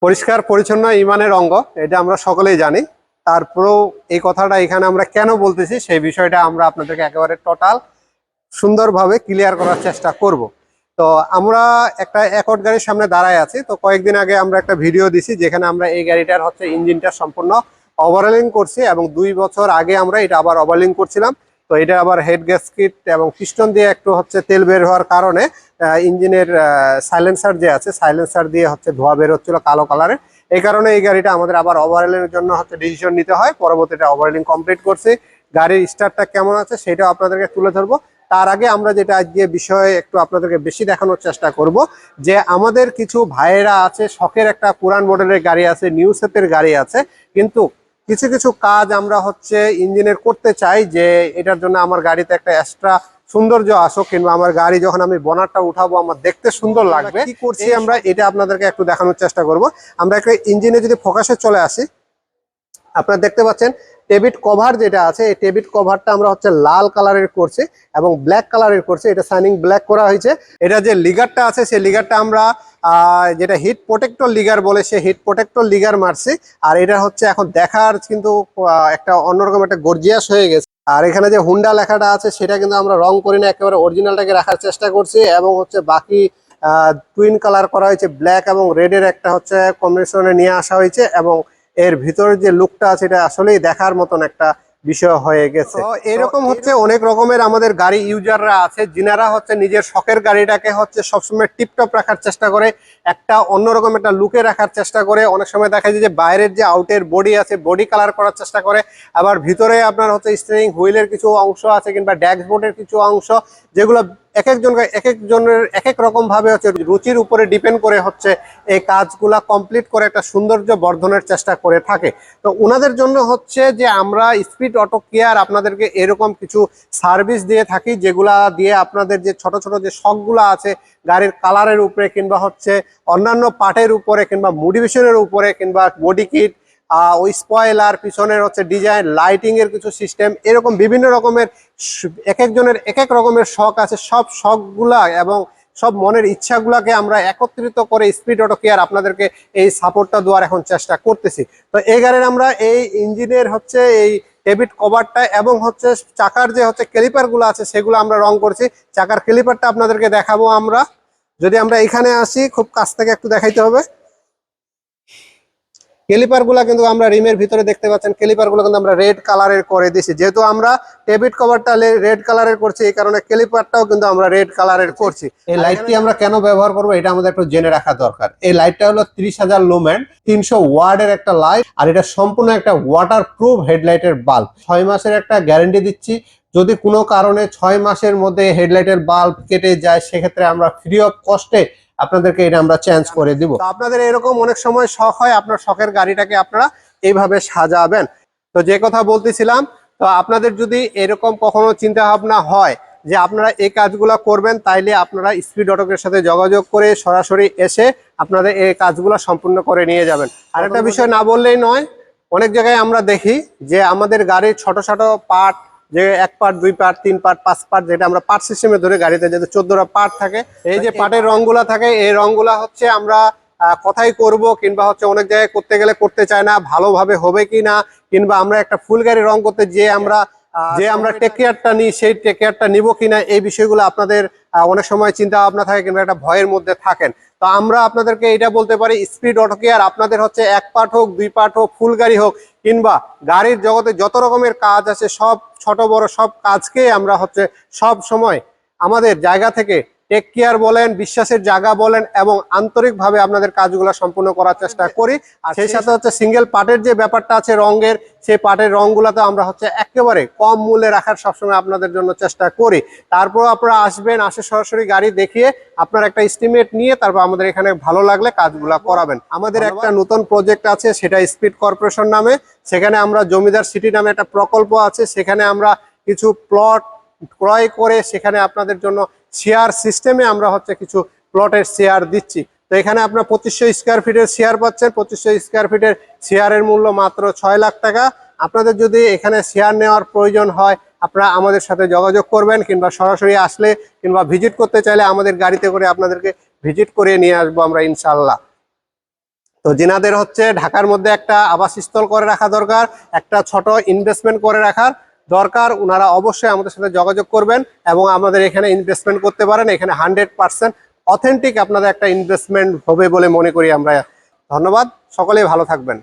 পরিষ্কার পরিচ্ছন্ন ইমানের অঙ্গ, এটা আমরা সকলেই জানি। তারপরেও এই কথাটা এখানে আমরা কেন বলতেছি সেই বিষয়টা আমরা আপনাদেরকে একেবারে টোটাল সুন্দরভাবে ক্লিয়ার করার চেষ্টা করব। তো আমরা একটা অ্যাকর্ড গাড়ির সামনে দাঁড়ায় আছি। তো কয়েকদিন আগে আমরা একটা ভিডিও দিছি যেখানে আমরা এই গাড়িটার ইঞ্জিনটা সম্পূর্ণ ওভারহলিং করছি, এবং 2 বছর আগে আমরা এটা আবার ওভারহলিং করছিলাম। তো এটা আবার হেড গ্যাসকিট এবং পিস্টন দিয়ে একটু তেল বের হওয়ার কারণে ইঞ্জিনের সাইলেন্সার যে আছে, সাইলেন্সার দিয়ে ধোঁয়া বের হচ্ছিল কালো কালারের। এই কারণে এই গাড়িটা আমাদের আবার ওভারহলিং এর জন্য ডিসিশন নিতে হয়। পরবর্তীতে ওভারহলিং কমপ্লিট করছি। গাড়ির স্টার্টটা কেমন আছে সেটাও আপনাদেরকে তুলে ধরবো। তার আগে আমরা যেটা আজকে বিষয়ে একটু আপনাদেরকে বেশি দেখানোর চেষ্টা করব, যে আমাদের কিছু ভাইয়েরা আছে, শখের একটা পুরান মডেলের গাড়ি আছে, নিউ শেপের গাড়ি আছে, কিন্তু কিছু কিছু কাজ আমরা ইঞ্জিনের করতে চাই, যে এটার জন্য আমার গাড়িতে একটা এক্সট্রা সৌন্দর্য আসুক, কিংবা আমার গাড়ি যখন আমি বনারটা উঠাবো আমার দেখতে সুন্দর লাগবে। কি করছি আমরা এটা আপনাদেরকে একটু দেখানোর চেষ্টা করব। আমরা একটা ইঞ্জিনে যদি ফোকাসে চলে আসি, আপনারা দেখতে পাচ্ছেন টেবিট কভার যেটা আছে, এই টেবিট কভারটা আমরা লাল কালারের করছি এবং ব্ল্যাক কালারের করছি। এটা শাইনিং ব্ল্যাক করা হয়েছে। এটা যে লিগারটা আছে সেই লিগারটা আমরা যেটা হিট প্রোটেক্টর লিগার বলে, সেই হিট প্রোটেক্টর লিগার মারছি। আর এটা এখন দেখার কিন্তু একটা অন্যরকম একটা গর্জিয়াস হয়ে গেছে। আর এখানে যে হুন্ডা লেখাটা আছে সেটা কিন্তু আমরা রং করি না, একেবারে অরিজিনালটাকে রাখার চেষ্টা করছি। এবং বাকি টুইন কালার করা হয়েছে, ব্ল্যাক এবং রেডের একটা কম্বিনেশনে নিয়ে আসা হয়েছে। এবং এর ভিতরে যে লুকটা আছে এটা আসলেই দেখার মতন একটা বিষয় হয়ে গেছে। তো এরকম অনেক রকমের আমাদের গাড়ি ইউজাররা আছে, যিনারা নিজের শখের গাড়িটাকে সবসময় টিপটপ রাখার চেষ্টা করে, একটা অন্যরকম একটা লুকে রাখার চেষ্টা করে। অনেক সময় দেখা যায় যে বাইরের যে আউটের বডি আছে বডি কালার করার চেষ্টা করে, আবার ভিতরে আপনার স্টিয়ারিং হুইলের কিছু অংশ আছে কিংবা ড্যাশবোর্ডের কিছু অংশ, যেগুলো এক একজনের এক এক রকম ভাবে রুচির উপরে ডিপেন্ড করে এই কাজগুলা কমপ্লিট করে একটা সৌন্দর্য বর্ধনের চেষ্টা করে থাকে। তো ওনাদের জন্য যে আমরা স্পিড অটো কেয়ার আপনাদেরকে এরকম কিছু সার্ভিস দিয়ে থাকি, যেগুলা দিয়ে আপনাদের যে ছোট ছোট যে শখগুলা আছে গাড়ির কালারের উপরে, কিংবা অন্যান্য পার্টের উপরে, কিংবা মডিফিকেশনের উপরে, কিংবা বডি কিট, ওই স্পয়লার, পিছনের ডিজাইন, লাইটিং এর কিছু সিস্টেম, এরকম বিভিন্ন রকমের এক একজনের এক এক রকমের শখ আছে। সব শখগুলা এবং সব মনের ইচ্ছাগুলাকে আমরা একত্রিত করে স্পিড অটো কেয়ার আপনাদেরকে এই সাপোর্টটা দেওয়ার এখন চেষ্টা করতেছি। তো এই গাড়ির আমরা এই ইঞ্জিনের এই টেবিট কভারটা এবং চাকার যে ক্যালিপার গুলো আছে সেগুলো আমরা রং করছি। চাকার ক্যালিপারটা আপনাদেরকে দেখাবো আমরা। যদি আমরা এখানে আসি, খুব কাছ থেকে একটু দেখাইতে হবে। ক্যালিপার গুলা কিন্তু আমরা রিমের ভিতরে দেখতে পাচ্ছেন, ক্যালিপার গুলো কিন্তু আমরা রেড কালারের করে দিয়েছি। যেহেতু আমরা টেবিট কভারটা রেড কালারের করছি, এই কারণে ক্যালিপারটাও কিন্তু আমরা রেড কালারের করছি। এই লাইটটি আমরা কেন ব্যবহার করবো এটা আমাদের একটু জেনে রাখা দরকার। এই লাইটটা হলো 30,000 লুমেন, 300 ওয়াটের একটা লাইট, আর এটা সম্পূর্ণ একটা ওয়াটার প্রুফ হেডলাইটের বাল্ব। 6 মাসের একটা গ্যারান্টি দিচ্ছি। যদি কোনো কারণে 6 মাসের মধ্যে হেডলাইটের বাল্ব কেটে যায়, সেক্ষেত্রে আমরা ফ্রি অফ কস্টে আপনাদেরকে এটা আমরা চেঞ্জ করে দিব। তো আপনাদের এরকম অনেক সময় শখ হয় আপনার শখের গাড়িটাকে আপনারা এইভাবে সাজাবেন। তো যে কথা বলতেছিলাম, তো আপনাদের যদি এরকম কখনো চিন্তা ভাবনা হয় যে আপনারা এই কাজগুলো করবেন, তাইলে আপনারা স্পিড অটোকের সাথে যোগাযোগ করে সরাসরি এসে আপনাদের এই কাজগুলো সম্পূর্ণ করে নিয়ে যাবেন। আর একটা বিষয় না বললেই নয়, অনেক জায়গায় আমরা দেখি যে আমাদের গাড়ির ছোট ছোট পার্ট, যে 1 পার্ট, 2 পার্ট, 3 পার্ট, 5 পার্ট, যেটা আমরা পার্ট সিস্টেমে ধরে গাড়িতে যেহেতু 14টা পার্ট থাকে, এই যে পার্টের রংগুলা থাকে, এই রংগুলা আমরা কথাই করব, কিংবা অনেক জায়গায় করতে গেলে করতে চায় না, ভালোভাবে হবে কি না, কিংবা আমরা একটা ফুল গাড়ি রং করতে যে আমরা টেক কেয়ারটা নিই, সেই টেক কেয়ারটা নিব কিনা, এই বিষয়গুলো আপনাদের অনেক সময় চিন্তা ভাবনা থাকে কিংবা একটা ভয়ের মধ্যে থাকেন। তো আমরা আপনাদেরকে এটা বলতে পারি, স্পিড অটো কেয়ার আপনাদের 1 পার্ট হোক, 2 পার্ট হোক, ফুল গাড়ি হোক, কিংবা গাড়ির জগতে যত রকমের কাজ আছে সব ছোট বড় সব কাজকে আমরা সব সময় আমাদের জায়গা থেকে টেক কেয়ার বলেন, বিশ্বাসের জায়গা বলেন, এবং আন্তরিকভাবে আপনাদের কাজগুলো সম্পূর্ণ করার চেষ্টা করি। আর সেই সাথে সিঙ্গেল পার্টের যে ব্যাপারটা আছে রঙের, সেই পার্টের রঙগুলোতে আমরা একেবারে কম মূল্যে রাখার সবসময় আপনাদের জন্য চেষ্টা করি। তারপর আপনারা আসবেন, আসে সরাসরি গাড়ি দেখিয়ে আপনার একটা এস্টিমেট নিয়ে তারপর আমাদের এখানে ভালো লাগলে কাজগুলো করাবেন। আমাদের একটা নতুন প্রজেক্ট আছে, সেটা স্পিড কর্পোরেশন নামে। সেখানে আমরা জমিদার সিটি নামে একটা প্রকল্প আছে, সেখানে আমরা কিছু প্লট ক্রয় করে সেখানে আপনাদের জন্য শেয়ার সিস্টেমে আমরা কিছু প্লটের শেয়ার দিচ্ছি। তো এখানে আপনার 2500 স্কোয়ার ফিটের শেয়ার পাচ্ছেন। 2500 স্কোয়ার ফিটের শেয়ারের মূল্য মাত্র 6 লাখ টাকা। আপনাদের যদি এখানে শেয়ার নেওয়ার প্রয়োজন হয়, আপনারা আমাদের সাথে যোগাযোগ করবেন, কিংবা সরাসরি আসলে কিংবা ভিজিট করতে চাইলে আমাদের গাড়িতে করে আপনাদেরকে ভিজিট করে নিয়ে আসবো আমরা ইনশাল্লাহ। তো যিনাদের হচ্ছে ঢাকার মধ্যে একটা আবাসস্থল করে রাখা দরকার, একটা ছোট ইনভেস্টমেন্ট করে রাখার দরকার, ওনারা অবশ্যই আমাদের সাথে যোগাযোগ করবেন এবং আমাদের এখানে ইনভেস্টমেন্ট করতে পারেন। এখানে 100% অথেন্টিক আপনাদের একটা ইনভেস্টমেন্ট হবে বলে মনে করি আমরা। ধন্যবাদ, সকলেই ভালো থাকবেন।